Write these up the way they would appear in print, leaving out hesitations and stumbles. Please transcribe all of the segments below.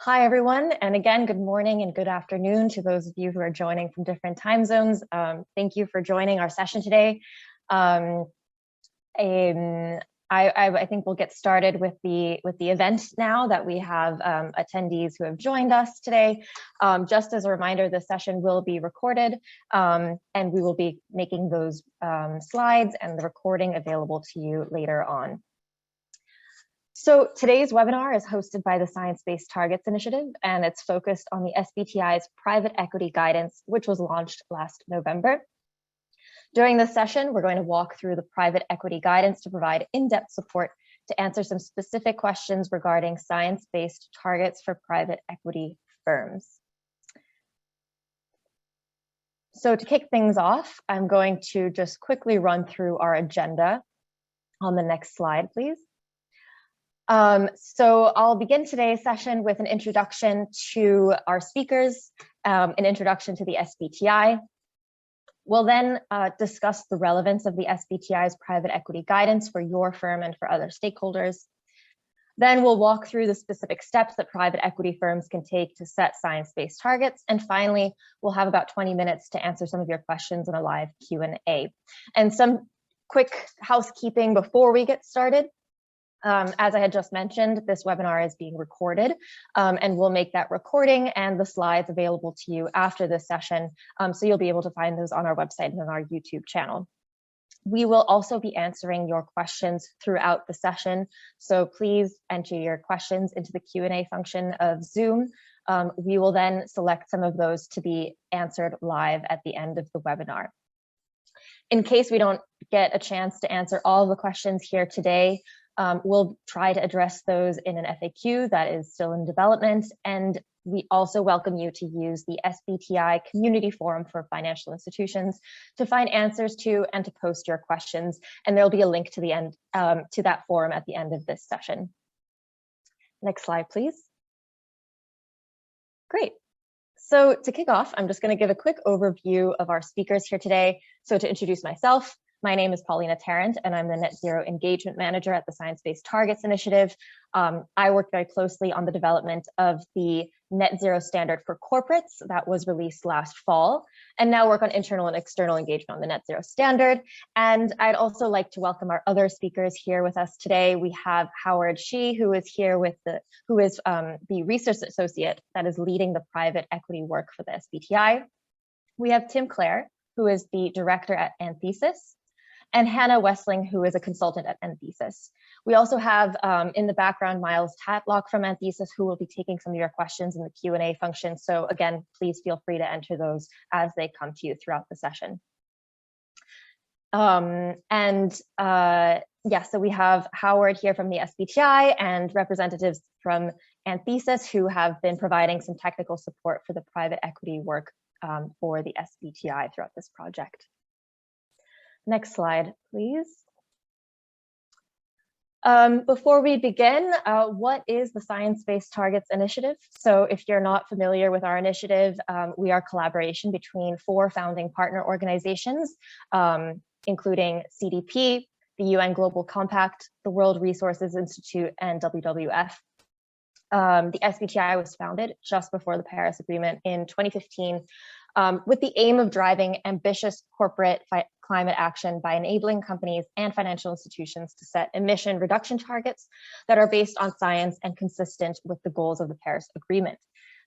Hi, everyone. And again, good morning and good afternoon to those of you who are joining from different time zones. Thank you for joining our session today. I think we'll get started with the event now that we have attendees who have joined us today. Just as a reminder, the session will be recorded and we will be making those slides and the recording available to you later on. So today's webinar is hosted by the Science-Based Targets Initiative, and it's focused on the SBTi's private equity guidance, which was launched last November. During this session, we're going to walk through the private equity guidance to provide in-depth support to answer some specific questions regarding science-based targets for private equity firms. So to kick things off, I'm going to just quickly run through our agenda on the next slide, please. So I'll begin today's session with an introduction to our speakers, an introduction to the SBTi. We'll then discuss the relevance of the SBTi's private equity guidance for your firm and for other stakeholders. Then we'll walk through the specific steps that private equity firms can take to set science-based targets. And finally, we'll have about 20 minutes to answer some of your questions in a live Q&A. And some quick housekeeping before we get started. As I had just mentioned, this webinar is being recorded, and we'll make that recording and the slides available to you after this session, so you'll be able to find those on our website and on our YouTube channel. We will also be answering your questions throughout the session, so please enter your questions into the Q&A function of Zoom. We will then select some of those to be answered live at the end of the webinar. In case we don't get a chance to answer all of the questions here today, we'll try to address those in an FAQ that is still in development, and we also welcome you to use the SBTi community forum for financial institutions to find answers to and to post your questions, and there'll be a link to the end to that forum at the end of this session. Next slide, please. Great. So to kick off, I'm just going to give a quick overview of our speakers here today. So to introduce myself, my name is Paulina Tarrant, and I'm the Net Zero Engagement Manager at the Science-Based Targets Initiative. I work very closely on the development of the Net Zero Standard for Corporates that was released last fall, and now work on internal and external engagement on the Net Zero Standard. And I'd also like to welcome our other speakers here with us today. We have Howard Shee, who is here with the research associate that is leading the private equity work for the SBTi. We have Tim Clare, who is the director at Anthesis, and Hannah Wessling, who is a consultant at Anthesis. We also have in the background Miles Tatlock from Anthesis, who will be taking some of your questions in the Q&A function. So again, please feel free to enter those as they come to you throughout the session. So we have Howard here from the SBTi and representatives from Anthesis who have been providing some technical support for the private equity work for the SBTi throughout this project. Next slide, please. Before we begin, what is the Science-Based Targets Initiative? So if you're not familiar with our initiative, we are a collaboration between 4 founding partner organizations, including CDP, the UN Global Compact, the World Resources Institute, and WWF. The SBTi was founded just before the Paris Agreement in 2015 with the aim of driving ambitious corporate climate action by enabling companies and financial institutions to set emission reduction targets that are based on science and consistent with the goals of the Paris Agreement.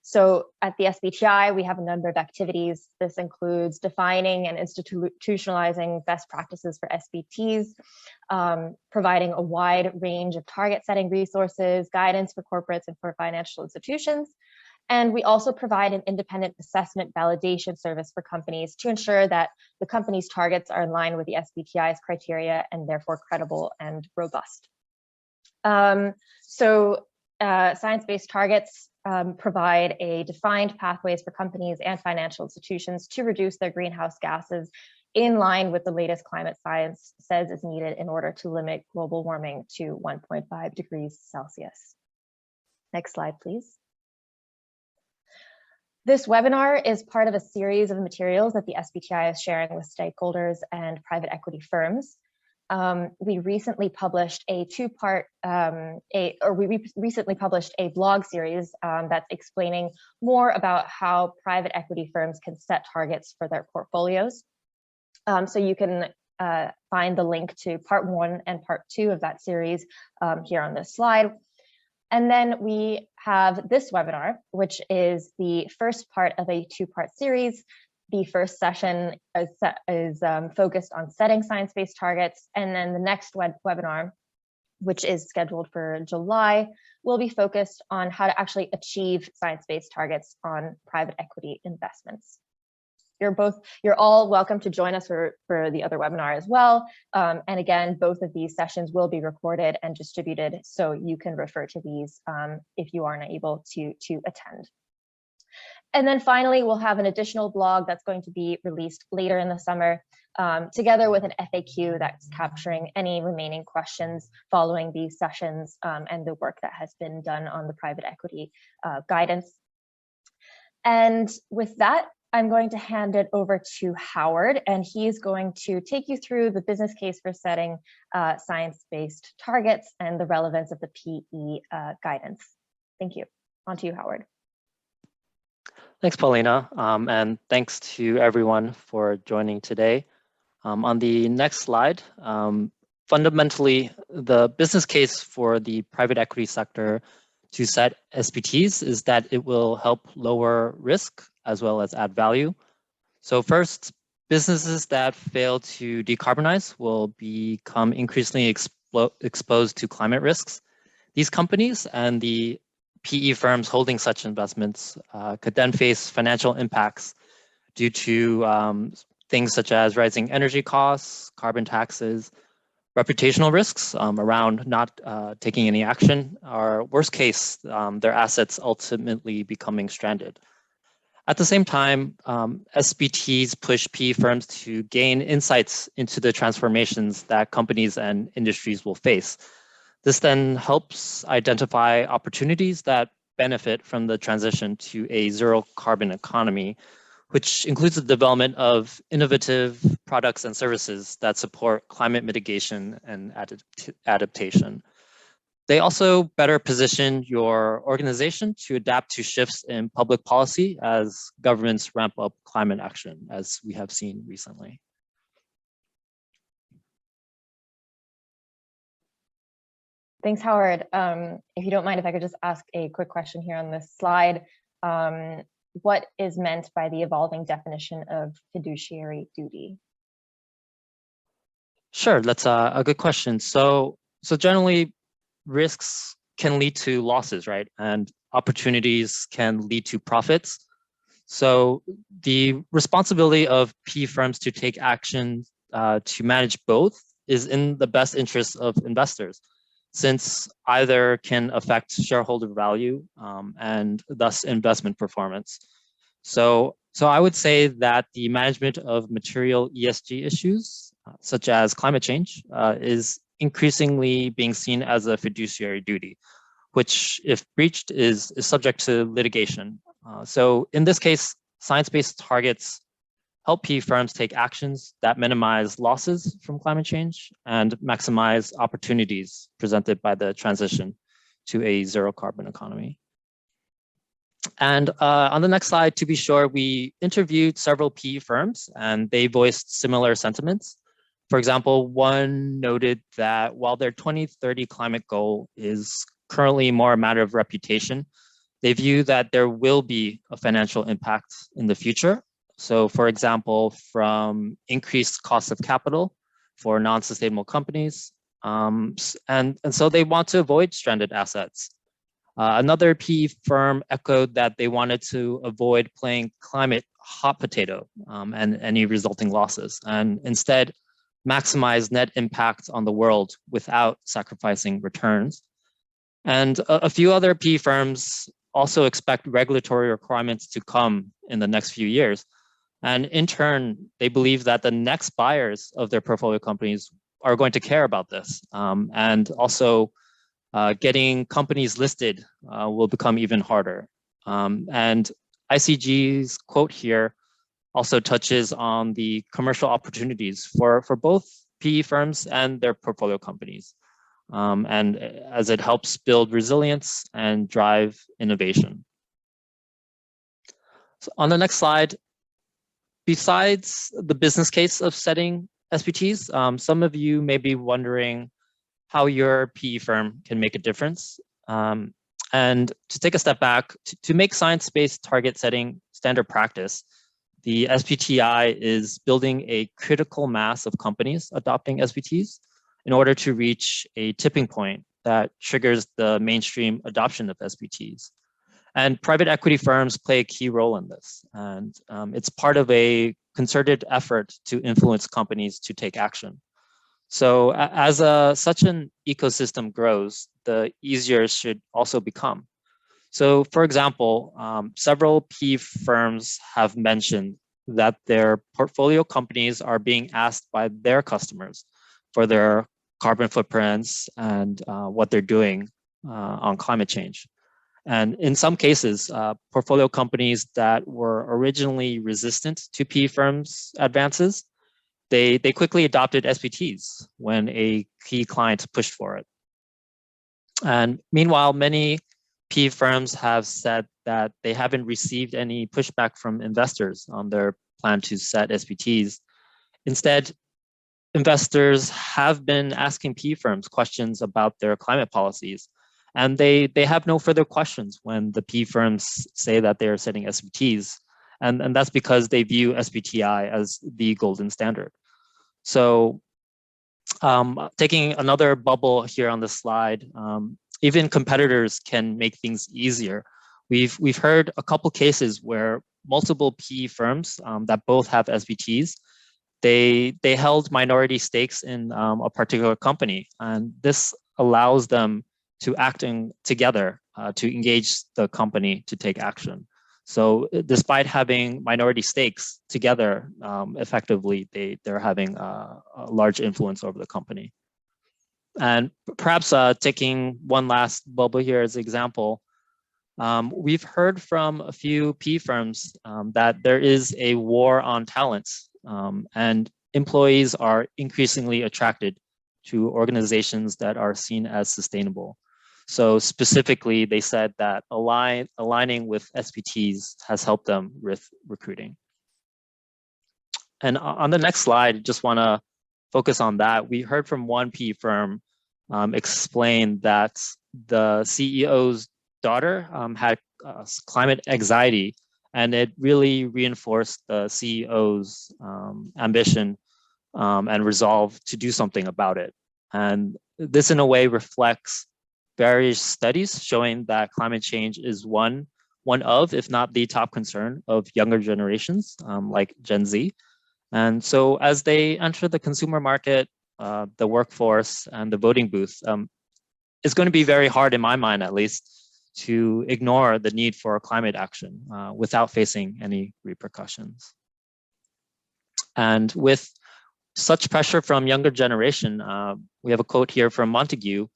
So at the SBTi, we have a number of activities. This includes defining and institutionalizing best practices for SBTs, providing a wide range of target setting resources, guidance for corporates and for financial institutions. And we also provide an independent assessment validation service for companies to ensure that the company's targets are in line with the SBTi's criteria and therefore credible and robust. Science-based targets provide a defined pathways for companies and financial institutions to reduce their greenhouse gases in line with the latest climate science says is needed in order to limit global warming to 1.5 degrees Celsius. Next slide, please. This webinar is part of a series of materials that the SBTi is sharing with stakeholders and private equity firms. we recently published a two-part, recently published a blog series that's explaining more about how private equity firms can set targets for their portfolios. So you can find the link to part 1 and part 2 of that series here on this slide. And then we have this webinar, which is the first part of a two-part series. The first session is focused on setting science-based targets, and then the next webinar, which is scheduled for July, will be focused on how to actually achieve science-based targets on private equity investments. You're all welcome to join us for the other webinar as well. And again, both of these sessions will be recorded and distributed, so you can refer to these if you aren't able to attend. And then finally, we'll have an additional blog that's going to be released later in the summer, together with an FAQ that's capturing any remaining questions following these sessions and the work that has been done on the private equity guidance. And with that, I'm going to hand it over to Howard, and he's going to take you through the business case for setting science-based targets and the relevance of the PE guidance. Thank you. On to you, Howard. Thanks, Paulina, and thanks to everyone for joining today. On the next slide, fundamentally, the business case for the private equity sector to set SBTs is that it will help lower risk as well as add value. So first, businesses that fail to decarbonize will become increasingly exposed to climate risks. These companies and the PE firms holding such investments could then face financial impacts due to things such as rising energy costs, carbon taxes, reputational risks around not taking any action, or worst case, their assets ultimately becoming stranded. At the same time, SBTs push PE firms to gain insights into the transformations that companies and industries will face. This then helps identify opportunities that benefit from the transition to a zero carbon economy, which includes the development of innovative products and services that support climate mitigation and adaptation. They also better position your organization to adapt to shifts in public policy as governments ramp up climate action, as we have seen recently. Thanks, Howard. If you don't mind, if I could just ask a quick question here on this slide. What is meant by the evolving definition of fiduciary duty? Sure, that's a good question. So generally, risks can lead to losses, right? And opportunities can lead to profits. So the responsibility of PE firms to take action to manage both is in the best interest of investors, since either can affect shareholder value and thus investment performance. So I would say that the management of material ESG issues, such as climate change, is increasingly being seen as a fiduciary duty, which, if breached, is subject to litigation. So in this case, science-based targets help PE firms take actions that minimize losses from climate change and maximize opportunities presented by the transition to a zero carbon economy. And on the next slide, to be sure, we interviewed several PE firms and they voiced similar sentiments. For example, one noted that while their 2030 climate goal is currently more a matter of reputation, they view that there will be a financial impact in the future. So for example, from increased cost of capital for non-sustainable companies, and so they want to avoid stranded assets. Another PE firm echoed that they wanted to avoid playing climate hot potato and any resulting losses, and instead maximize net impact on the world without sacrificing returns. And a few other PE firms also expect regulatory requirements to come in the next few years. And in turn, they believe that the next buyers of their portfolio companies are going to care about this. And also getting companies listed will become even harder. And ICG's quote here also touches on the commercial opportunities for both PE firms and their portfolio companies, and as it helps build resilience and drive innovation. So on the next slide, besides the business case of setting SBTs, some of you may be wondering how your PE firm can make a difference. And to take a step back, to make science-based target setting standard practice, the SBTi is building a critical mass of companies adopting SBTs in order to reach a tipping point that triggers the mainstream adoption of SBTs. And private equity firms play a key role in this. And it's part of a concerted effort to influence companies to take action. So as such an ecosystem grows, the easier it should also become. So for example, several PE firms have mentioned that their portfolio companies are being asked by their customers for their carbon footprints and what they're doing on climate change. And in some cases, portfolio companies that were originally resistant to PE firms' advances, they quickly adopted SBTs when a key client pushed for it. And meanwhile, many PE firms have said that they haven't received any pushback from investors on their plan to set SBTs. Instead, investors have been asking PE firms questions about their climate policies, and they have no further questions when the PE firms say that they are setting SBTs. And that's because they view SBTi as the golden standard. So taking another bubble here on the slide, even competitors can make things easier. We've heard a couple cases where multiple PE firms that both have SBTs, they held minority stakes in a particular company, and this allows them to act together to engage the company to take action. So despite having minority stakes together, effectively, they're having a large influence over the company. And perhaps taking one last bubble here as an example, we've heard from a few PE firms that there is a war on talents, and employees are increasingly attracted to organizations that are seen as sustainable. So specifically, they said that aligning with SBTs has helped them with recruiting. And on the next slide, just want to focus on that. We heard from one PE firm explain that the CEO's daughter had climate anxiety, and it really reinforced the CEO's ambition and resolve to do something about it. And this, in a way, reflects various studies showing that climate change is one of, if not the top concern of younger generations, like Gen Z. And so as they enter the consumer market, the workforce, and the voting booth, it's going to be very hard, in my mind at least, to ignore the need for climate action without facing any repercussions. And with such pressure from younger generation, we have a quote here from Montague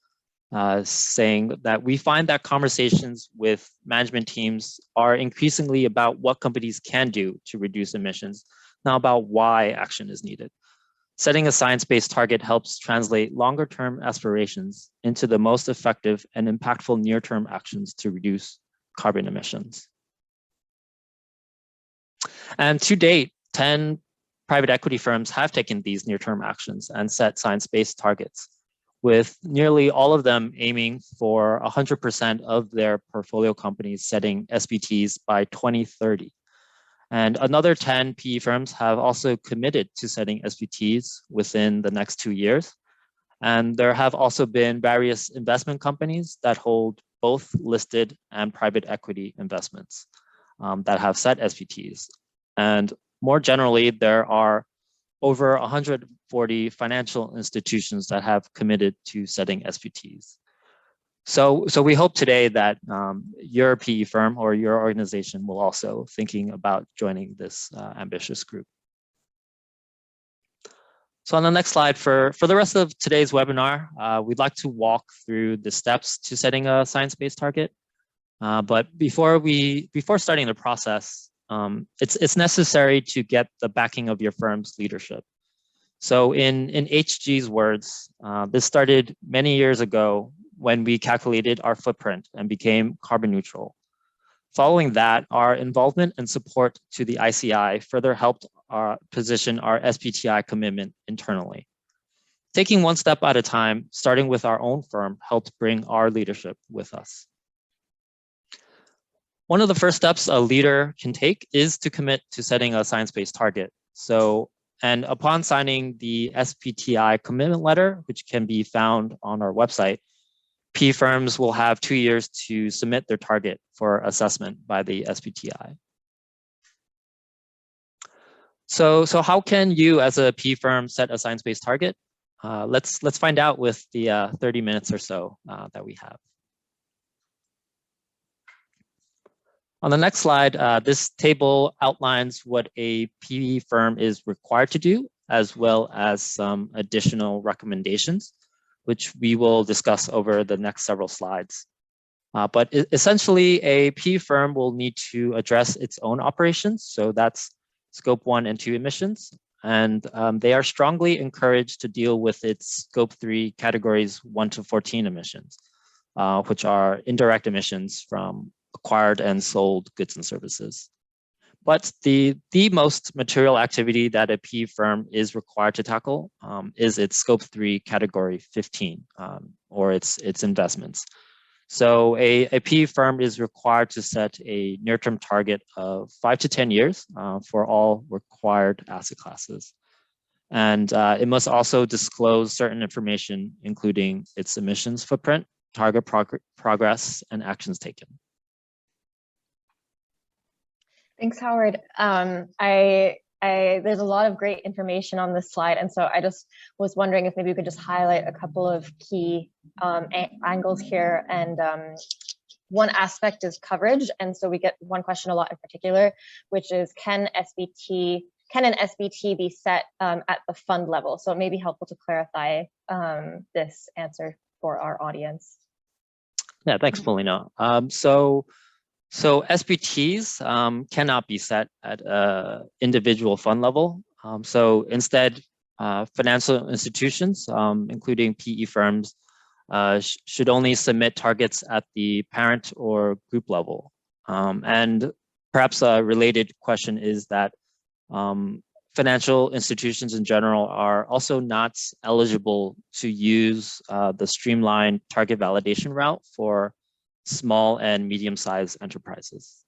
saying that we find that conversations with management teams are increasingly about what companies can do to reduce emissions, not about why action is needed. Setting a science-based target helps translate longer-term aspirations into the most effective and impactful near-term actions to reduce carbon emissions. And to date, 10 private equity firms have taken these near-term actions and set science-based targets, with nearly all of them aiming for 100% of their portfolio companies setting SBTs by 2030. And another 10 PE firms have also committed to setting SBTs within the next 2 years. And there have also been various investment companies that hold both listed and private equity investments that have set SBTs. And more generally, there are over 140 financial institutions that have committed to setting SBTs. So we hope today that your PE firm or your organization will also thinking about joining this ambitious group. So on the next slide, for the rest of today's webinar, we'd like to walk through the steps to setting a science-based target. But before starting the process, it's necessary to get the backing of your firm's leadership. So in HG's words, this started many years ago when we calculated our footprint and became carbon neutral. Following that, our involvement and support to the ICI further helped position our SBTi commitment internally. Taking one step at a time, starting with our own firm, helped bring our leadership with us. One of the first steps a leader can take is to commit to setting a science-based target. And upon signing the SBTi commitment letter, which can be found on our website, P firms will have 2 years to submit their target for assessment by the SBTi. So how can you as a P firm set a science-based target? Let's find out with the 30 minutes or so that we have. On the next slide, this table outlines what a PE firm is required to do, as well as some additional recommendations, which we will discuss over the next several slides. But essentially, a PE firm will need to address its own operations. So that's scope 1 and 2 emissions. And they are strongly encouraged to deal with its scope 3 categories 1 to 14 emissions, which are indirect emissions from acquired and sold goods and services. But the most material activity that a PE firm is required to tackle is its scope 3 category 15, or its investments. So a PE firm is required to set a near-term target of 5 to 10 years for all required asset classes. And it must also disclose certain information, including its emissions footprint, target progress, and actions taken. Thanks, Howard. There's a lot of great information on this slide, and so I just was wondering if maybe you could just highlight a couple of key angles here. And one aspect is coverage, and so we get one question a lot in particular, which is can an SBT be set at the fund level? So it may be helpful to clarify this answer for our audience. Yeah, thanks, Paulina. So SBTs cannot be set at an individual fund level. So instead, financial institutions, including PE firms, should only submit targets at the parent or group level. And perhaps a related question is that financial institutions in general are also not eligible to use the streamlined target validation route for small and medium-sized enterprises.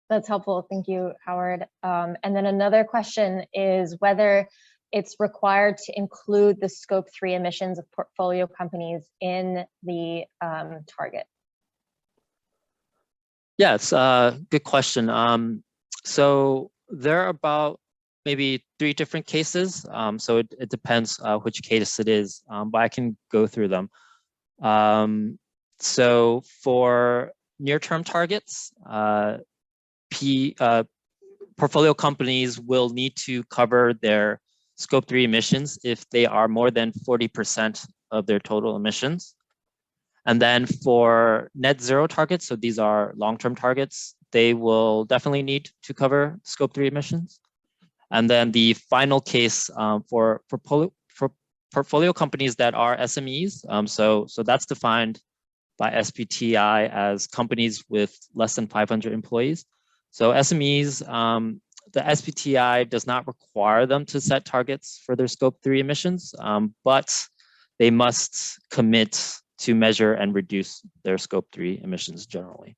That's helpful. Thank you, Howard. And then another question is whether it's required to include the scope 3 emissions of portfolio companies in the target. Yeah, it's a good question. So there are about maybe 3 different cases. So it depends which case it is, but I can go through them. So for near-term targets, portfolio companies will need to cover their scope 3 emissions if they are more than 40% of their total emissions. And then for net zero targets, so these are long-term targets, they will definitely need to cover scope 3 emissions. And then the final case for portfolio companies that are SMEs, so that's defined by SBTi as companies with less than 500 employees. So SMEs, the SBTi does not require them to set targets for their scope 3 emissions, but they must commit to measure and reduce their scope 3 emissions generally.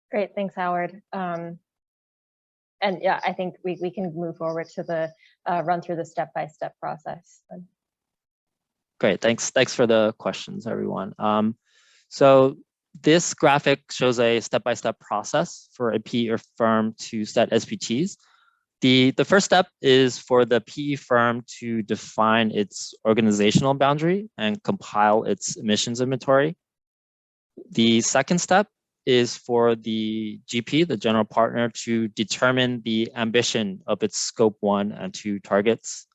Great, thanks, Howard. And yeah, I think we can move forward to the run through the step-by-step process. Great, thanks for the questions, everyone. So this graphic shows a step-by-step process for a PE firm to set SBTs. The first step is for the PE firm to define its organizational boundary and compile its emissions inventory. The second step is for the GP, the general partner, to determine the ambition of its scope 1 and 2 targets.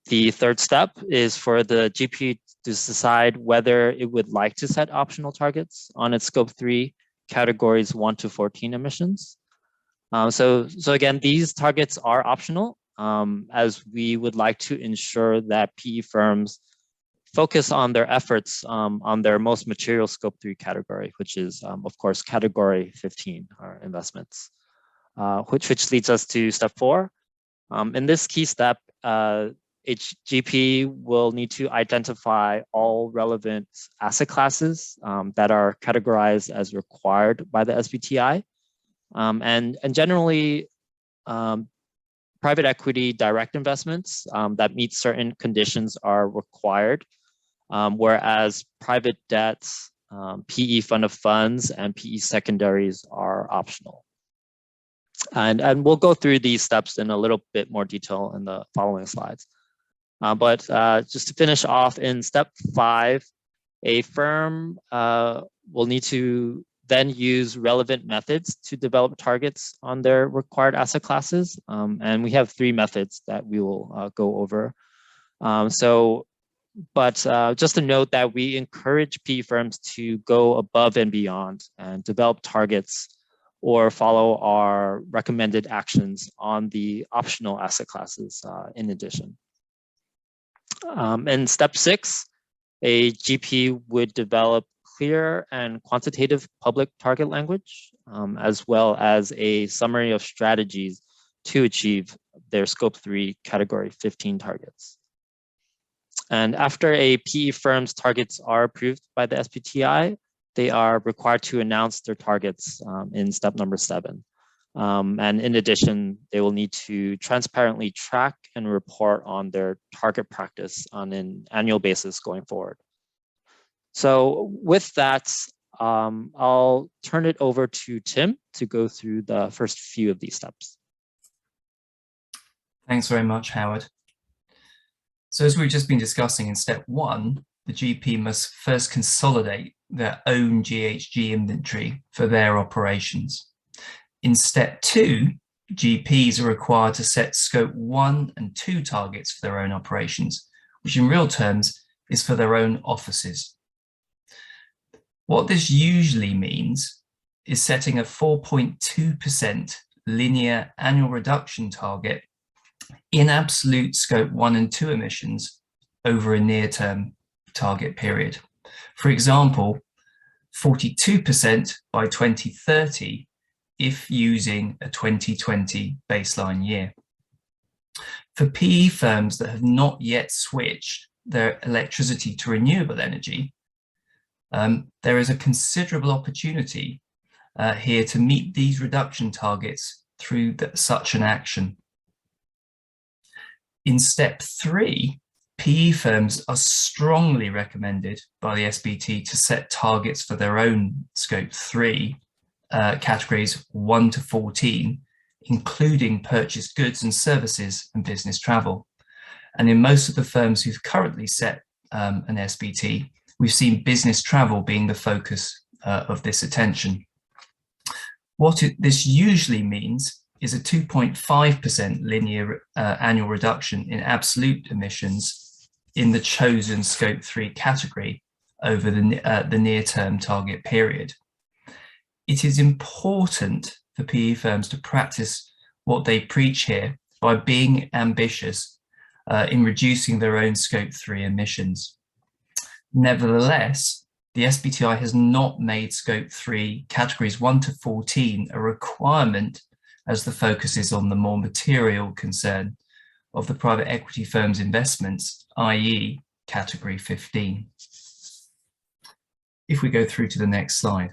The third step is for the GP to decide whether it would like to set optional targets on its scope 3 categories 1 to 14 emissions. So again, these targets are optional, as we would like to ensure that PE firms focus on their efforts on their most material scope 3 category, which is, of course, category 15, our investments, which leads us to step 4. In this key step, HGP will need to identify all relevant asset classes that are categorized as required by the SBTi. And generally, private equity direct investments that meet certain conditions are required, whereas private debts, PE fund of funds, and PE secondaries are optional. And we'll go through these steps in a little bit more detail in the following slides. But just to finish off, in step 5, a firm will need to then use relevant methods to develop targets on their required asset classes. And we have 3 methods that we will go over. But just to note that we encourage PE firms to go above and beyond and develop targets or follow our recommended actions on the optional asset classes in addition. In step 6, a GP would develop clear and quantitative public target language, as well as a summary of strategies to achieve their scope 3 category 15 targets. And after a PE firm's targets are approved by the SBTi, they are required to announce their targets in step number 7. And in addition, they will need to transparently track and report on their target practice on an annual basis going forward. So with that, I'll turn it over to Tim to go through the first few of these steps. Thanks very much, Howard. So as we've just been discussing in step 1, the GP must first consolidate their own GHG inventory for their operations. In step 2, GPs are required to set scope 1 and 2 targets for their own operations, which in real terms is for their own offices. What this usually means is setting a 4.2% linear annual reduction target in absolute scope 1 and 2 emissions over a near-term target period. For example, 42% by 2030 if using a 2020 baseline year. For PE firms that have not yet switched their electricity to renewable energy, there is a considerable opportunity here to meet these reduction targets through such an action. In step 3, PE firms are strongly recommended by the SBT to set targets for their own scope 3 categories 1 to 14, including purchased goods and services and business travel. And in most of the firms who've currently set an SBT, we've seen business travel being the focus of this attention. What this usually means is a 2.5% linear annual reduction in absolute emissions in the chosen scope 3 category over the near-term target period. It is important for PE firms to practice what they preach here by being ambitious in reducing their own scope 3 emissions. Nevertheless, the SBTi has not made scope 3 categories 1 to 14 a requirement, as the focus is on the more material concern of the private equity firm's investments, i.e. category 15. If we go through to the next slide.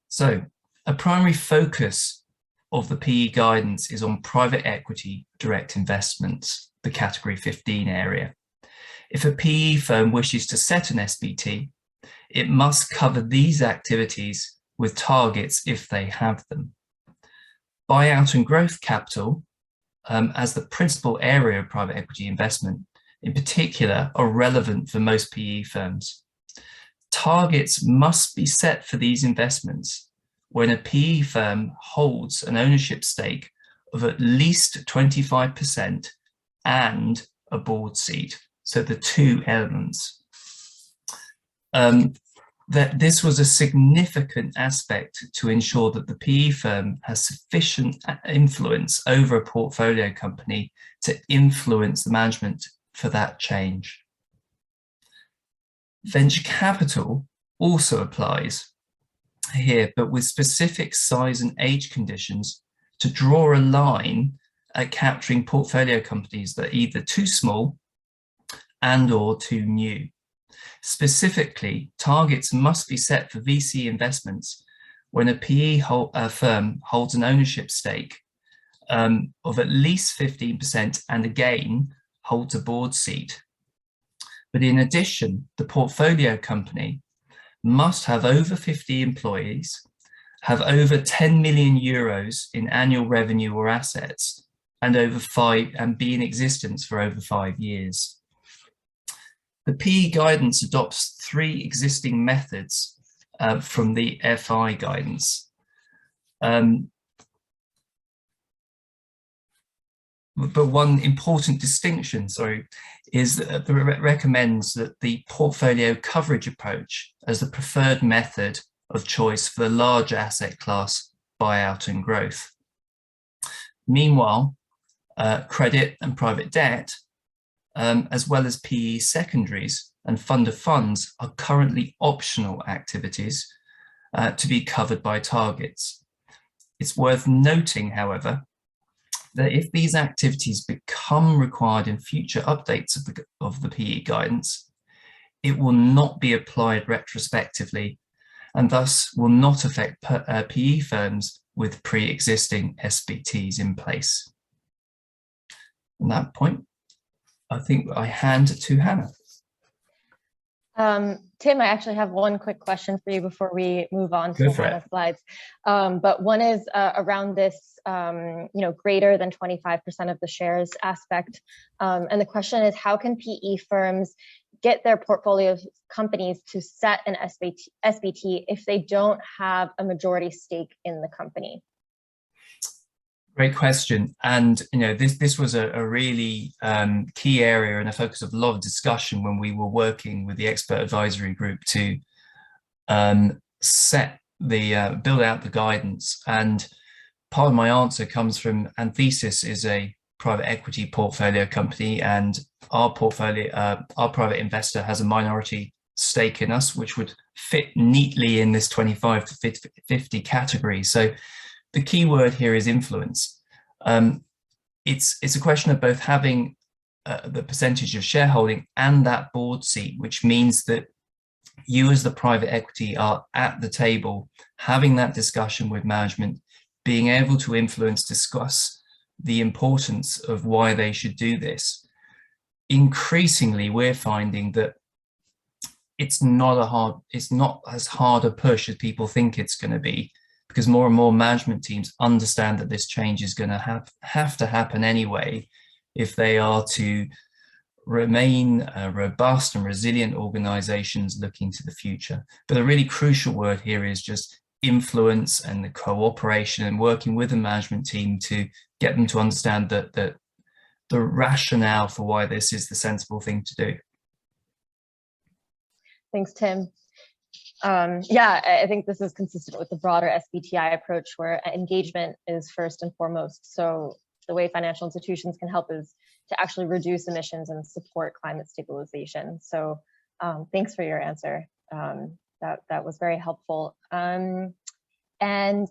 So a primary focus of the PE guidance is on private equity direct investments, the category 15 area. If a PE firm wishes to set an SBT, it must cover these activities with targets if they have them. Buyout and growth capital, as the principal area of private equity investment, in particular, are relevant for most PE firms. Targets must be set for these investments when a PE firm holds an ownership stake of at least 25% and a board seat. So the 2 elements. that this was a significant aspect to ensure that the PE firm has sufficient influence over a portfolio company to influence the management for that change. Venture capital also applies here, but with specific size and age conditions to draw a line at capturing portfolio companies that are either too small and or too new. Specifically, targets must be set for VC investments when a PE firm holds an ownership stake of at least 15% and again holds a board seat. But in addition, the portfolio company must have over 50 employees, have over 10 million euros in annual revenue or assets, and be in existence for over 5 years. The PE guidance adopts 3 existing methods from the FI guidance. But one important distinction, is that it recommends that the portfolio coverage approach as the preferred method of choice for the large asset class buyout and growth. Meanwhile, credit and private debt, as well as PE secondaries and fund of funds, are currently optional activities to be covered by targets. It's worth noting, however, that if these activities become required in future updates of the PE guidance, it will not be applied retrospectively and thus will not affect PE firms with pre-existing SBTs in place. On that point, I think I hand to Hannah. Tim, I actually have one quick question for you before we move on to the slides. But one is around this, greater than 25% of the shares aspect. And the question is, how can PE firms get their portfolio companies to set an SBT if they don't have a majority stake in the company? Great question. And this was a really key area and a focus of a lot of discussion when we were working with the expert advisory group to build out the guidance. And part of my answer comes from Anthesis is a private equity portfolio company, and our private investor has a minority stake in us, which would fit neatly in this 25 to 50 category. So the key word here is influence. It's a question of both having the percentage of shareholding and that board seat, which means that you as the private equity are at the table, having that discussion with management, being able to influence, discuss the importance of why they should do this. Increasingly, we're finding that it's not as hard a push as people think it's going to be, because more and more management teams understand that this change is going to have to happen anyway if they are to remain robust and resilient organizations looking to the future. But the really crucial word here is just influence and the cooperation and working with the management team to get them to understand that the rationale for why this is the sensible thing to do. Thanks, Tim. Yeah, I think this is consistent with the broader SBTi approach, where engagement is first and foremost. So the way financial institutions can help is to actually reduce emissions and support climate stabilization. So thanks for your answer. That was very helpful. And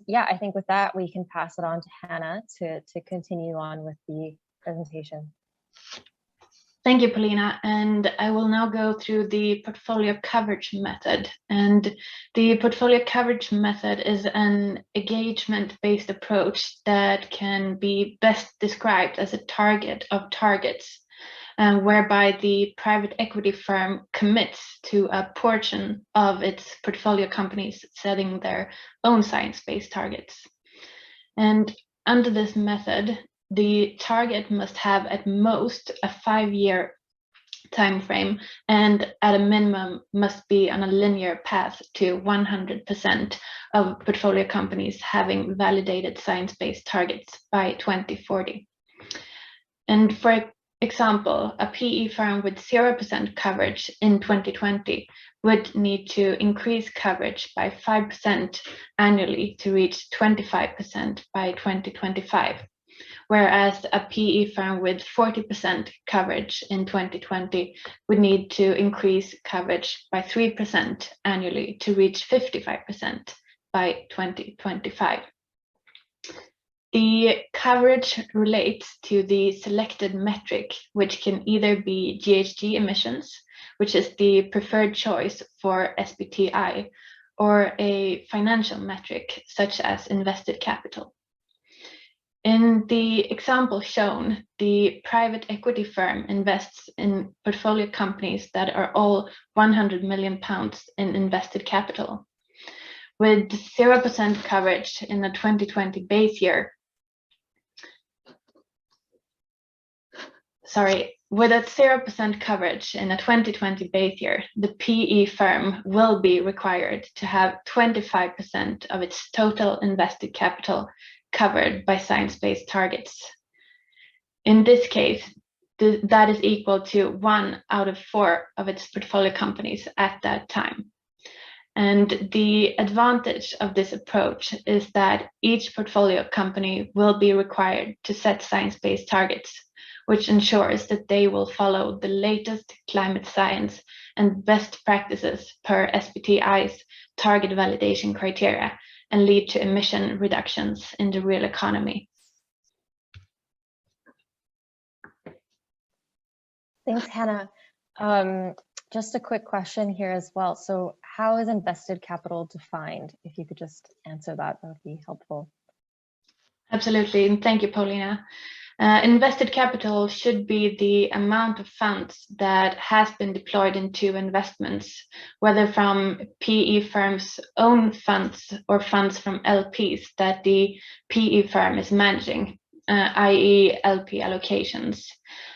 yeah, I think with that, we can pass it on to Hannah to continue on with the presentation. Thank you, Paulina. And I will now go through the portfolio coverage method. And the portfolio coverage method is an engagement-based approach that can be best described as a target of targets, whereby the private equity firm commits to a portion of its portfolio companies setting their own science-based targets. And under this method, the target must have at most a 5-year time frame, and at a minimum must be on a linear path to 100% of portfolio companies having validated science-based targets by 2040. And for a example, a PE firm with 0% coverage in 2020 would need to increase coverage by 5% annually to reach 25% by 2025, whereas a PE firm with 40% coverage in 2020 would need to increase coverage by 3% annually to reach 55% by 2025. The coverage relates to the selected metric, which can either be GHG emissions, which is the preferred choice for SBTi, or a financial metric such as invested capital. In the example shown, the private equity firm invests in portfolio companies that are all 100 million pounds in invested capital. With 0% coverage in the 2020 base year, with a 0% coverage in a 2020 base year, the PE firm will be required to have 25% of its total invested capital covered by science-based targets. In this case, that is equal to 1 out of 4 of its portfolio companies at that time. And the advantage of this approach is that each portfolio company will be required to set science-based targets, which ensures that they will follow the latest climate science and best practices per SBTi's target validation criteria and lead to emission reductions in the real economy. Thanks, Hannah. Just a quick question here as well. So how is invested capital defined? If you could just answer that, that would be helpful. Absolutely, and thank you, Paulina. Invested capital should be the amount of funds that has been deployed into investments, whether from PE firms' own funds or funds from LPs that the PE firm is managing, i.e. LP allocations.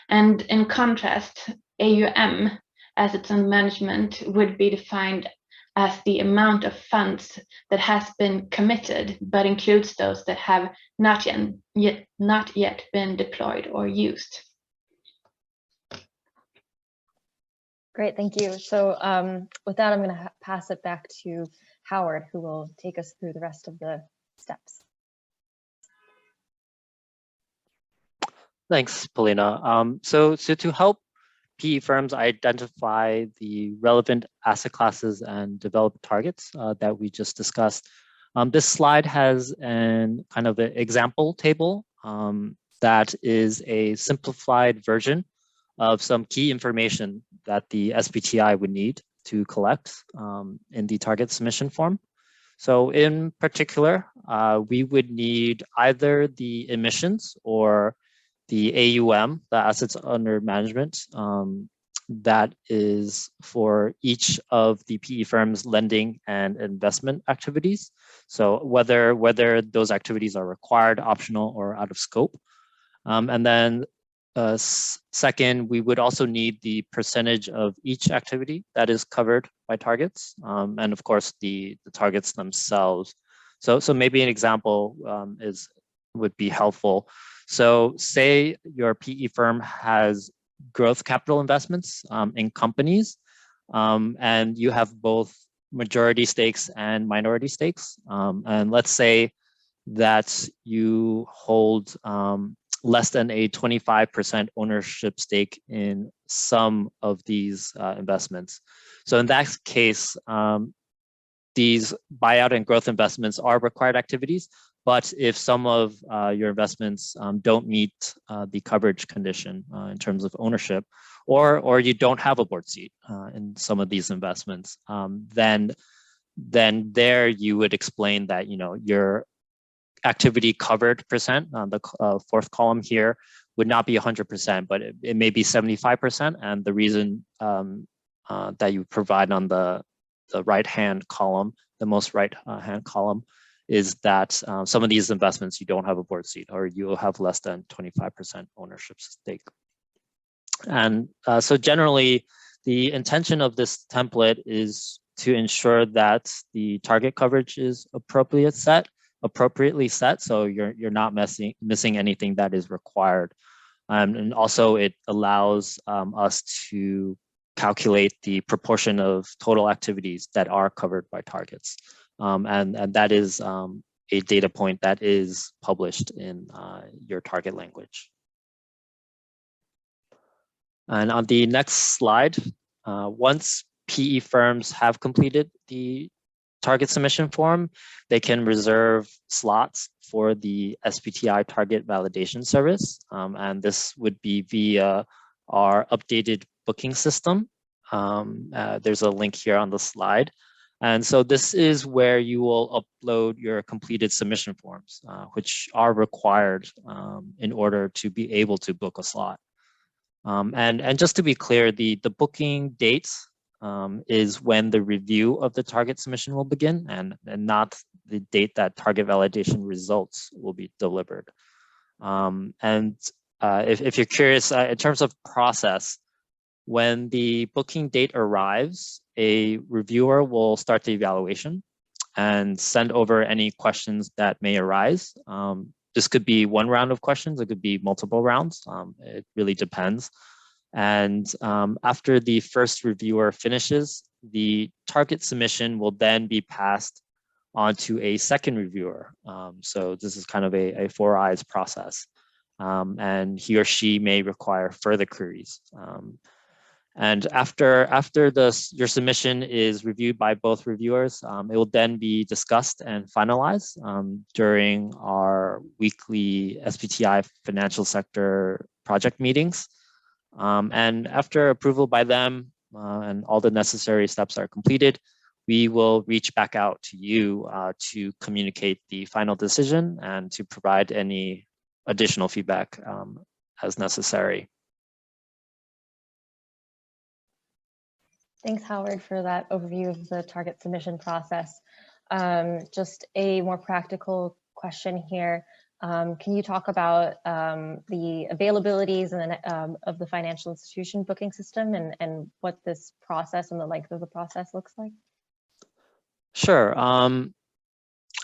And in contrast, AUM, assets under management, would be defined as the amount of funds that has been committed, but includes those that have not yet been deployed or used. Great, thank you. So with that, I'm going to pass it back to Howard, who will take us through the rest of the steps. Thanks, Paulina. So to help PE firms identify the relevant asset classes and develop targets that we just discussed, this slide has an kind of an example table that is a simplified version of some key information that the SBTi would need to collect in the target submission form. So in particular, we would need either the emissions or the AUM, the assets under management, that is for each of the PE firms' lending and investment activities. So whether those activities are required, optional, or out of scope. And then second, we would also need the percentage of each activity that is covered by targets, and of course the targets themselves. So maybe an example would be helpful. So say your PE firm has growth capital investments in companies, and you have both majority stakes and minority stakes. And let's say that you hold less than a 25% ownership stake in some of these investments. So in that case, these buyout and growth investments are required activities, but if some of your investments don't meet the coverage condition in terms of ownership, or you don't have a board seat in some of these investments, then there you would explain that your activity covered percent on the fourth column here would not be 100%, but it may be 75%. And the reason that you provide on the right-hand column, the most right-hand column, is that some of these investments you don't have a board seat, or you have less than 25% ownership stake. And so generally, the intention of this template is to ensure that the target coverage is appropriately set, so you're not missing anything that is required. And also it allows us to calculate the proportion of total activities that are covered by targets. And that is a data point that is published in your target language. And on the next slide, once PE firms have completed the target submission form, they can reserve slots for the SBTi target validation service. And this would be via our updated booking system. There's a link here on the slide. And so this is where you will upload your completed submission forms, which are required in order to be able to book a slot. And just to be clear, the booking dates is when the review of the target submission will begin, and not the date that target validation results will be delivered. If you're curious, in terms of process, when the booking date arrives, a reviewer will start the evaluation and send over any questions that may arise. This could be one round of questions, it could be multiple rounds. It really depends. And after the first reviewer finishes, the target submission will then be passed on to a second reviewer. So this is kind of a four eyes process. And he or she may require further queries. And after your submission is reviewed by both reviewers, it will then be discussed and finalized during our weekly SBTi financial sector project meetings. And after approval by them and all the necessary steps are completed, we will reach back out to you to communicate the final decision and to provide any additional feedback as necessary. Thanks, Howard, for that overview of the target submission process. Just a more practical question here. Can you talk about the availabilities and of the financial institution booking system and what this process and the length of the process looks like? Sure.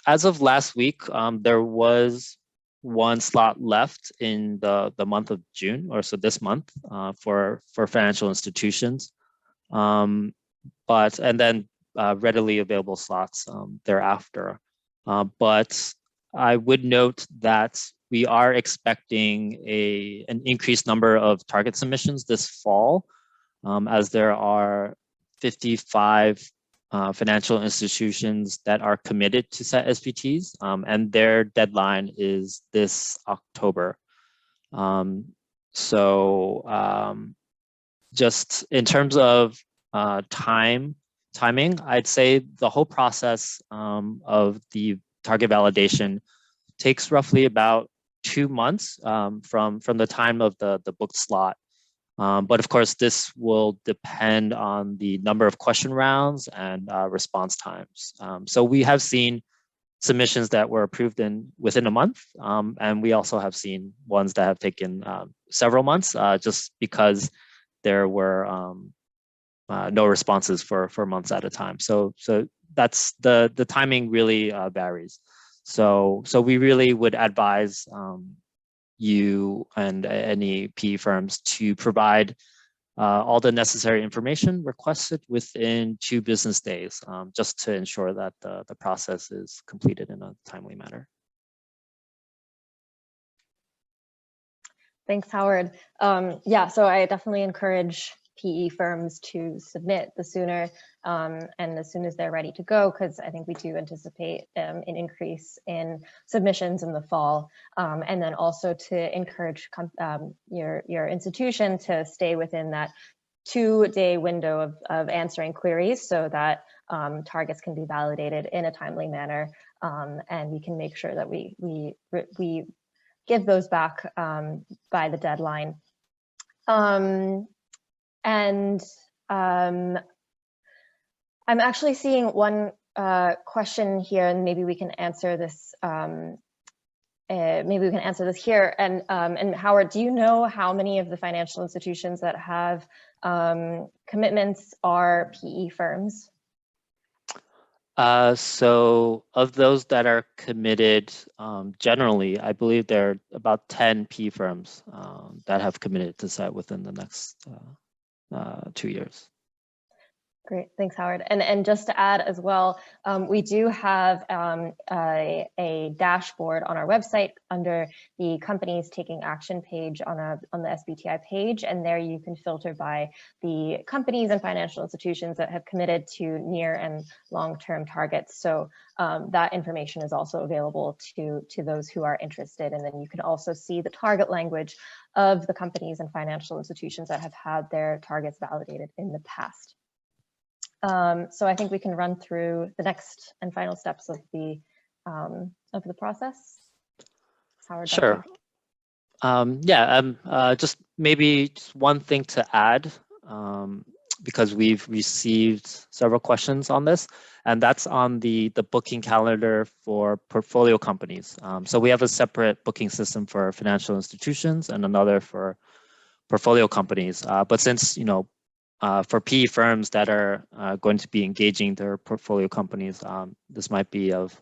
As of last week, there was one slot left in the month of June, or so this month, for financial institutions. And then readily available slots thereafter. But I would note that we are expecting an increased number of target submissions this fall, as there are 55 financial institutions that are committed to set SBTs, and their deadline is this October. Just in terms of timing, I'd say the whole process of the target validation takes roughly about 2 months from the time of the booked slot. But of course, this will depend on the number of question rounds and response times. So we have seen submissions that were approved within a month, and we also have seen ones that have taken several months, just because there were no responses for months at a time. So that's the timing really varies. So we really would advise you and any PE firms to provide all the necessary information requested within 2 business days, just to ensure that the process is completed in a timely manner. Thanks, Howard. Yeah, so I definitely encourage PE firms to submit the sooner and as soon as they're ready to go, because I think we do anticipate an increase in submissions in the fall, and then also to encourage your institution to stay within that 2-day window of answering queries, so that targets can be validated in a timely manner, and we can make sure that we give those back by the deadline. I'm actually seeing one question here, and maybe we can answer this. Here. And Howard, do you know how many of the financial institutions that have commitments are PE firms? So of those that are committed, generally, I believe there are about 10 P firms that have committed to SET within the next 2 years. Great, thanks, Howard. And just to add as well, we do have a dashboard on our website under the companies taking action page on the SBTi page, and there you can filter by the companies and financial institutions that have committed to near and long-term targets. So that information is also available to those who are interested, and then you can also see the target language of the companies and financial institutions that have had their targets validated in the past. So I think we can run through the next and final steps of the process. Howard, sure. Just maybe just one thing to add, because we've received several questions on this, and that's on the booking calendar for portfolio companies. So we have a separate booking system for financial institutions and another for portfolio companies. But since, for PE firms that are going to be engaging their portfolio companies, this might be of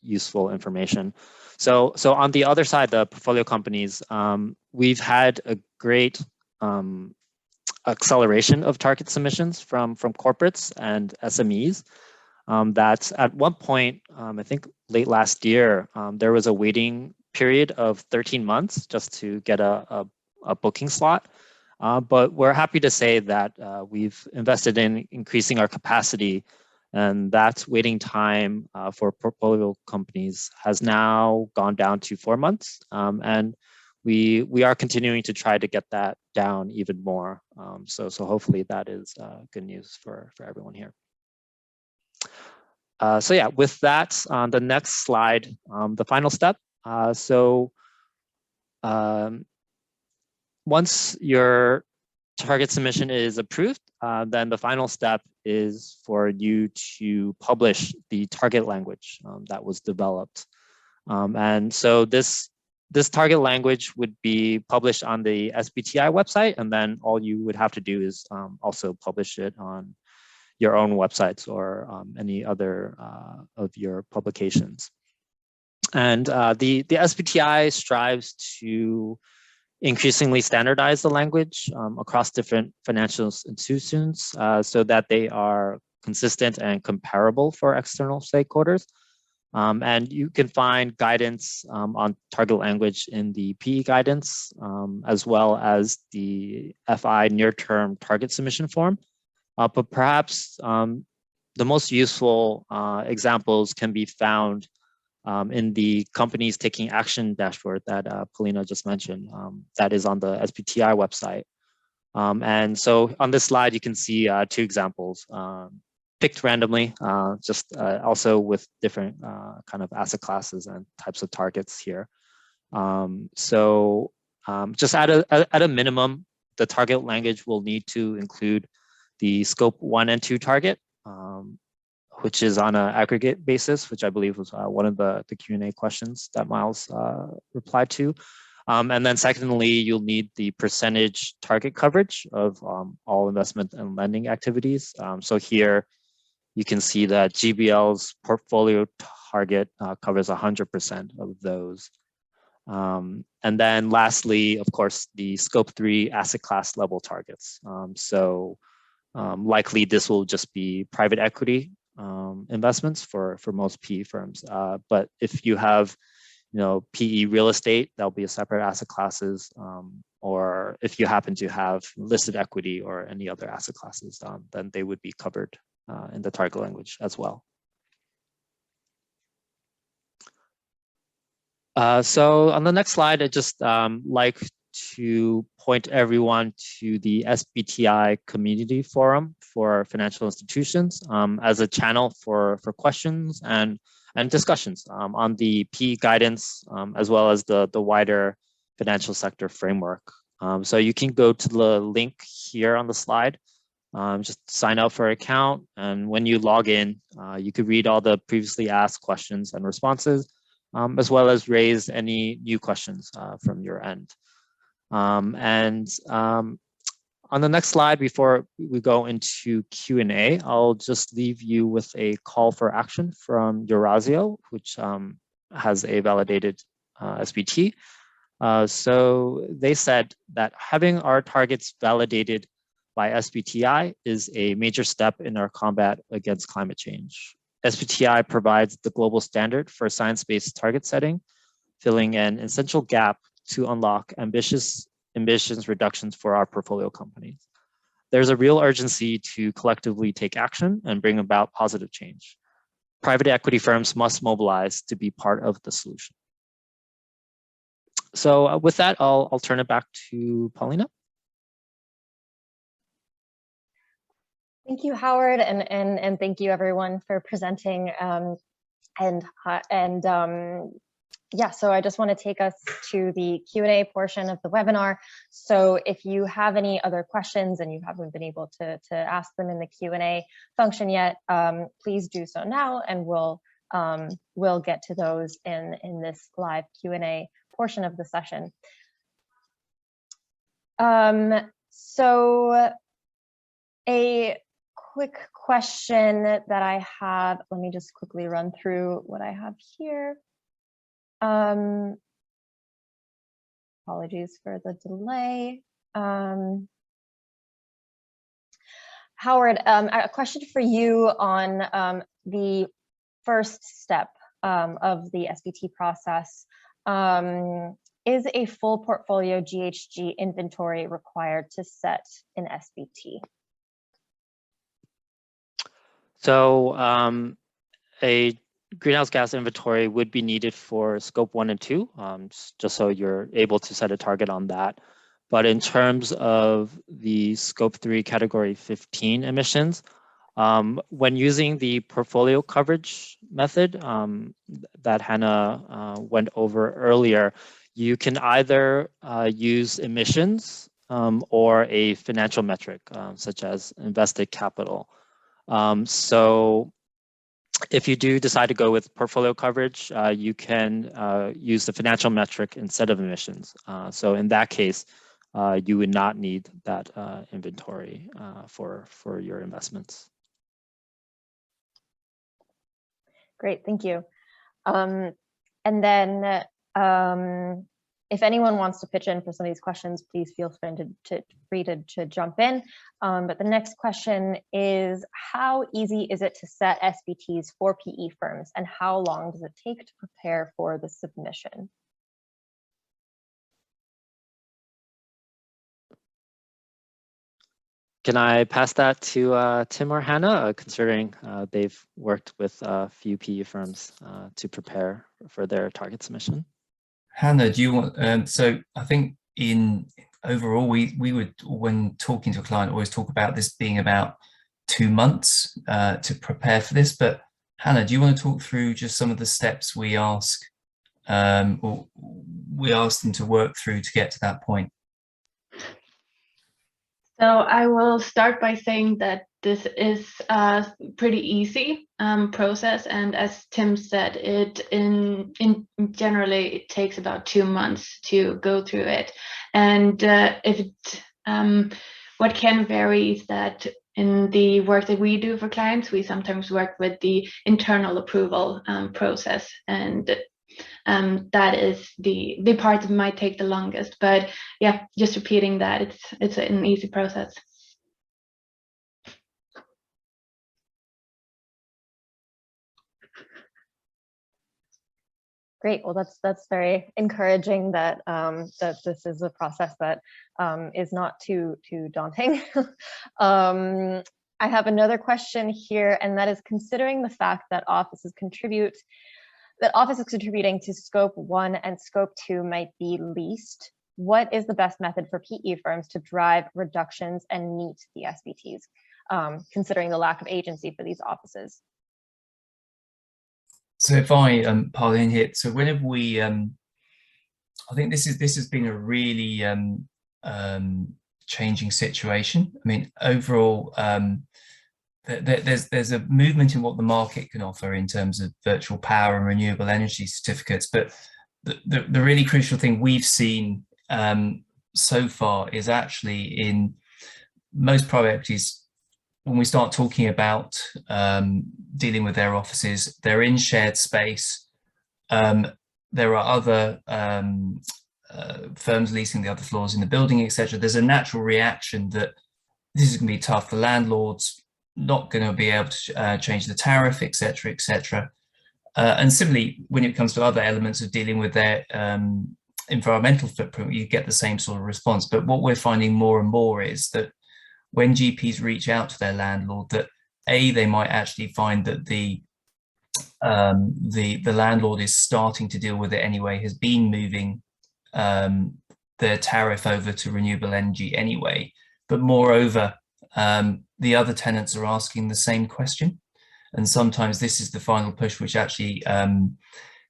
useful information. So on the other side, the portfolio companies, we've had a great acceleration of target submissions from corporates and SMEs. That's at one point, I think late last year, there was a waiting period of 13 months just to get a booking slot. But we're happy to say that we've invested in increasing our capacity, and that waiting time for portfolio companies has now gone down to 4 months. And we are continuing to try to get that down even more. So hopefully that is good news for everyone here. So yeah, with that, on the next slide, the final step. Once your target submission is approved, then the final step is for you to publish the target language that was developed. And so this target language would be published on the SBTi website, and then all you would have to do is also publish it on your own websites or any other of your publications. And the SBTi strives to increasingly standardize the language across different financial institutions so that they are consistent and comparable for external stakeholders. And you can find guidance on target language in the PE guidance, as well as the FI near-term target submission form. But perhaps the most useful examples can be found in the companies taking action dashboard that Polina just mentioned, that is on the SBTi website. And so on this slide, you can see 2 examples picked randomly, just also with different kind of asset classes and types of targets here. Just at a minimum, the target language will need to include the scope 1 and 2 target, which is on an aggregate basis, which I believe was one of the Q&A questions that Miles replied to. And then secondly, you'll need the percentage target coverage of all investment and lending activities. So here you can see that GBL's portfolio target covers 100% of those. And then lastly, of course, the scope 3 asset class level targets. Likely this will just be private equity investments for most PE firms. But if you have, PE real estate, that'll be a separate asset classes. Or if you happen to have listed equity or any other asset classes, then they would be covered in the target language as well. So on the next slide, I just like to point everyone to the SBTi community forum for financial institutions as a channel for questions and discussions on the PE guidance, as well as the wider financial sector framework. So you can go to the link here on the slide, just sign up for an account, and when you log in, you could read all the previously asked questions and responses, as well as raise any new questions from your end. On the next slide, before we go into Q&A, I'll just leave you with a call for action from Eurazeo, which has a validated SBT. So they said that having our targets validated by SBTi is a major step in our combat against climate change. SBTi provides the global standard for science-based target setting, filling an essential gap to unlock ambitious emissions reductions for our portfolio companies. There's a real urgency to collectively take action and bring about positive change. Private equity firms must mobilize to be part of the solution. So with that, I'll turn it back to Paulina. Thank you, Howard, and thank you everyone for presenting. Yeah, so I just want to take us to the Q&A portion of the webinar. So if you have any other questions and you haven't been able to ask them in the Q&A function yet, please do so now, and we'll get to those in this live Q&A portion of the session. So a quick question that I have, let me just quickly run through what I have here. Apologies for the delay. Howard, a question for you on the first step of the SBT process. Is a full portfolio GHG inventory required to set an SBT? So a greenhouse gas inventory would be needed for scope 1 and 2, just so you're able to set a target on that. But in terms of the scope 3 category 15 emissions, when using the portfolio coverage method that Hannah went over earlier, you can either use emissions or a financial metric, such as invested capital. So if you do decide to go with portfolio coverage, you can use the financial metric instead of emissions. So in that case, you would not need that inventory for your investments. Great, thank you. And then if anyone wants to pitch in for some of these questions, please feel free to jump in. But the next question is, how easy is it to set SBTs for PE firms, and how long does it take to prepare for the submission? Can I pass that to Tim or Hannah, considering they've worked with a few PE firms to prepare for their target submission? Hannah, do you want, so I think overall, we would, when talking to a client, always talk about this being about 2 months to prepare for this. But Hannah, do you want to talk through just some of the steps we ask, or we ask them to work through to get to that point? So I will start by saying that this is a pretty easy process, and as Tim said, in generally it takes about 2 months to go through it. And what can vary is that in the work that we do for clients, we sometimes work with the internal approval process, and that is the part that might take the longest. But yeah, just repeating that, it's an easy process. Great. Well, that's very encouraging that that this is a process that is not too daunting. I have another question here, and that is, considering the fact that office is contributing to scope 1 and scope 2 might be least, what is the best method for PE firms to drive reductions and meet the SBTs, considering the lack of agency for these offices? So if I pile in here, so whenever we, I think this has been a really changing situation. I mean, overall, there's a movement in what the market can offer in terms of virtual power and renewable energy certificates, but the really crucial thing we've seen so far is actually in most private equities, when we start talking about dealing with their offices, they're in shared space. There are other firms leasing the other floors in the building, etc. There's a natural reaction that this is going to be tough. The landlord's not going to be able to change the tariff, etc., etc. And similarly, when it comes to other elements of dealing with their environmental footprint, you get the same sort of response. But what we're finding more and more is that when GPs reach out to their landlord, that they might actually find that the landlord is starting to deal with it anyway, has been moving their tariff over to renewable energy anyway. But moreover, the other tenants are asking the same question. And sometimes this is the final push, which actually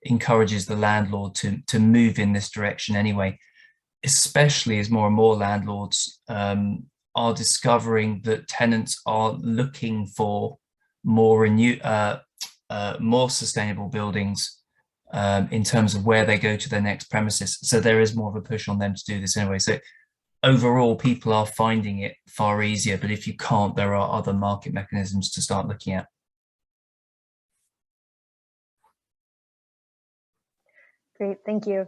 encourages the landlord to move in this direction anyway, especially as more and more landlords are discovering that tenants are looking for more more sustainable buildings in terms of where they go to their next premises. So there is more of a push on them to do this anyway. So overall, people are finding it far easier, but if you can't, there are other market mechanisms to start looking at. Great, thank you.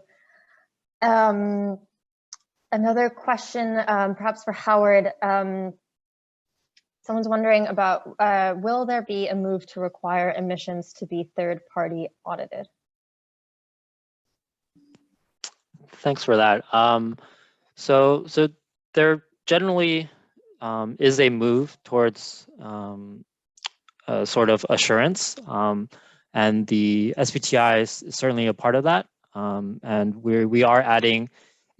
Another question, perhaps for Howard. Someone's wondering about, will there be a move to require emissions to be third-party audited? Thanks for that. So there generally is a move towards sort of assurance, and the SBTi is certainly a part of that. And we are adding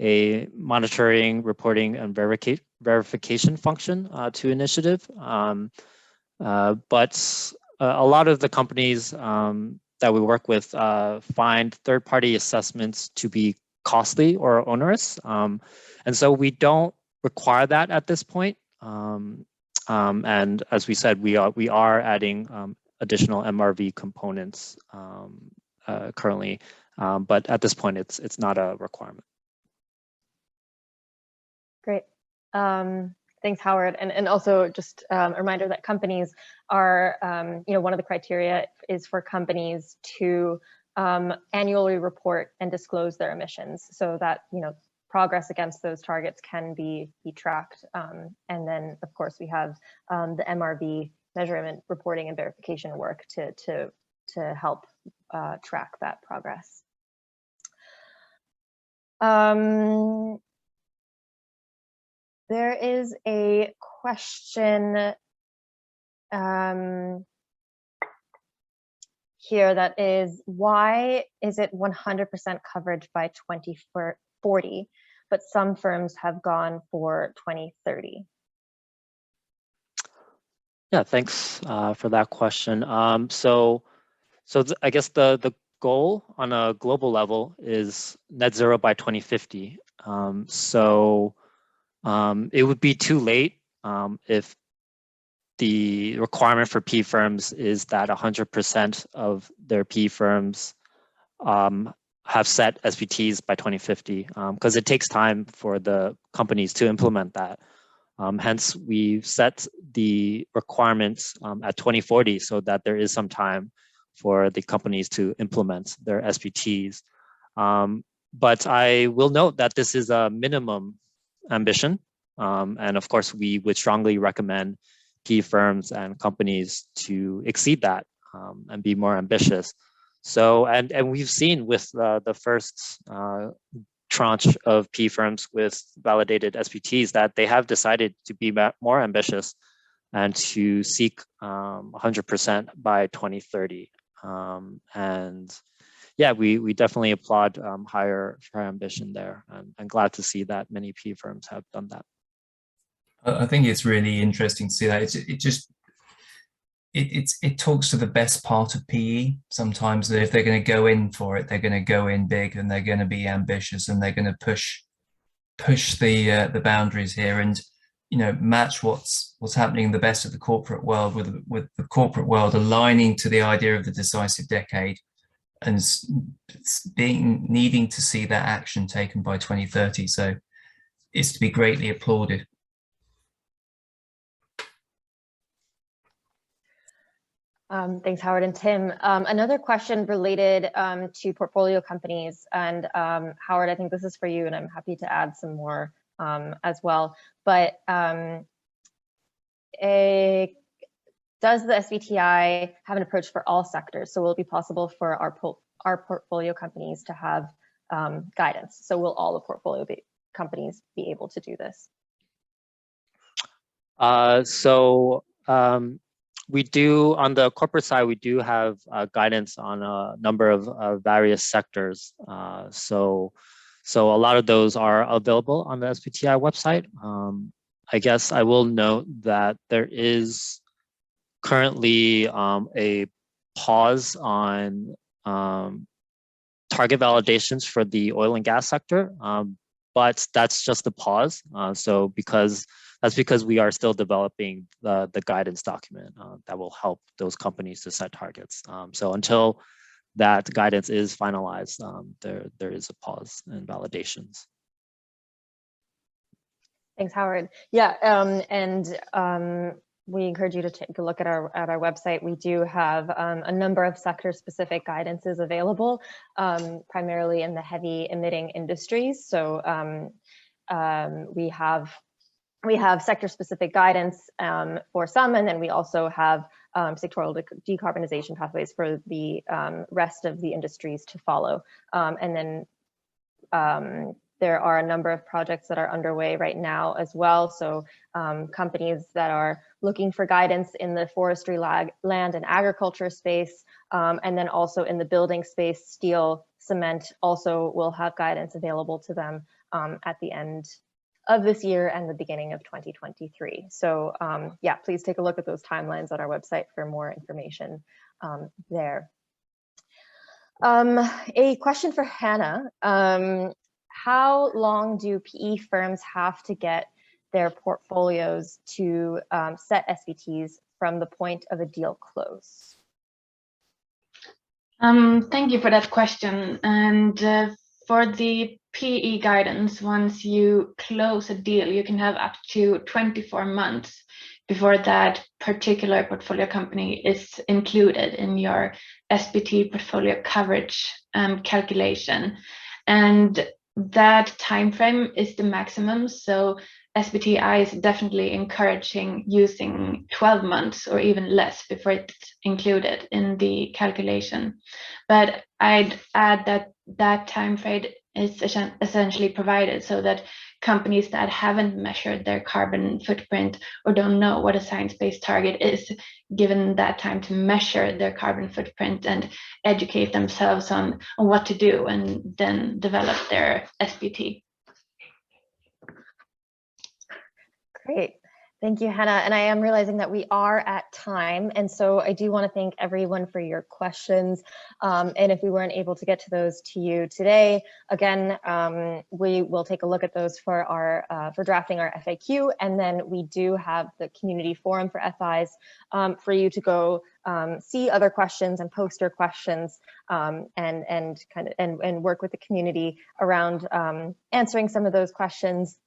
a monitoring, reporting, and verification function to initiative. But a lot of the companies that we work with find third-party assessments to be costly or onerous. And so we don't require that at this point. And as we said, we are adding additional MRV components currently, but at this point, it's not a requirement. Great. Thanks, Howard. And also just a reminder that companies are, one of the criteria is for companies to annually report and disclose their emissions so that, progress against those targets can be tracked. And then, of course, we have the MRV measurement, reporting, and verification work to help track that progress. There is a question here that is, why is it 100% coverage by 2040, but some firms have gone for 2030? Yeah, thanks for that question. So I guess the goal on a global level is net zero by 2050. It would be too late if the requirement for P firms is that 100% of their P firms have set SBTs by 2050, because it takes time for the companies to implement that. Hence, we've set the requirements at 2040 so that there is some time for the companies to implement their SBTs. But I will note that this is a minimum ambition. And of course, we would strongly recommend P firms and companies to exceed that and be more ambitious. So, and we've seen with the first tranche of P firms with validated SBTs that they have decided to be more ambitious and to seek 100% by 2030. And yeah, we definitely applaud higher ambition there. And I'm glad to see that many P firms have done that. I think it's really interesting to see that. It talks to the best part of PE sometimes, that if they're going to go in for it, they're going to go in big and they're going to be ambitious and they're going to push the boundaries here and match what's happening in the best of the corporate world with the corporate world aligning to the idea of the decisive decade and needing to see that action taken by 2030. So it's to be greatly applauded. Thanks, Howard and Tim. Another question related to portfolio companies, and Howard, I think this is for you, and I'm happy to add some more as well. But does the SBTi have an approach for all sectors? So will it be possible for our portfolio companies to have guidance? So will all the portfolio companies be able to do this? We do, on the corporate side, we do have guidance on a number of various sectors. So a lot of those are available on the SBTi website. I guess I will note that there is currently a pause on target validations for the oil and gas sector, but that's just a pause. That's because we are still developing the guidance document that will help those companies to set targets. So until that guidance is finalized, there is a pause in validations. Thanks, Howard. Yeah, we encourage you to take a look at our website. We do have a number of sector-specific guidances available, primarily in the heavy emitting industries. So we have sector-specific guidance for some, and then we also have sectoral decarbonization pathways for the rest of the industries to follow. And then there are a number of projects that are underway right now as well. So companies that are looking for guidance in the forestry, land and agriculture space, and then also in the building space, steel, cement also will have guidance available to them at the end of this year and the beginning of 2023. So yeah, please take a look at those timelines on our website for more information there. A question for Hannah. How long do PE firms have to get their portfolios to set SBTs from the point of a deal close? Thank you for that question. And for the PE guidance, once you close a deal, you can have up to 24 months before that particular portfolio company is included in your SBT portfolio coverage calculation. And that time frame is the maximum. So SBTi is definitely encouraging using 12 months or even less before it's included in the calculation. But I'd add that that time frame is essentially provided so that companies that haven't measured their carbon footprint or don't know what a science-based target is, given that time to measure their carbon footprint and educate themselves on what to do and then develop their SBT. Great. Thank you, Hannah. And I am realizing that we are at time. And so I do want to thank everyone for your questions. And if we weren't able to get to those to you today, again, we will take a look at those for for drafting our FAQ. And then we do have the community forum for FIs for you to go see other questions and post your questions and work with the community around answering some of those questions.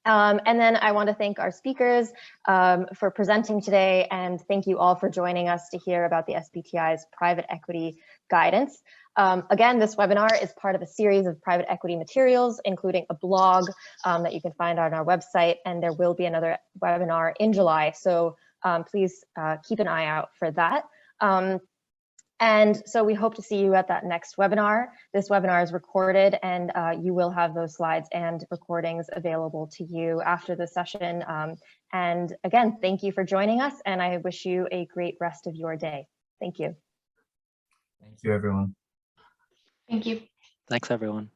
And then I want to thank our speakers for presenting today, and thank you all for joining us to hear about the SBTi's private equity guidance. Again, this webinar is part of a series of private equity materials, including a blog that you can find on our website, and there will be another webinar in July. So please keep an eye out for that. And so we hope to see you at that next webinar. This webinar is recorded, and you will have those slides and recordings available to you after the session. And again, thank you for joining us, and I wish you a great rest of your day. Thank you. Thank you, everyone. Thank you. Thanks, everyone.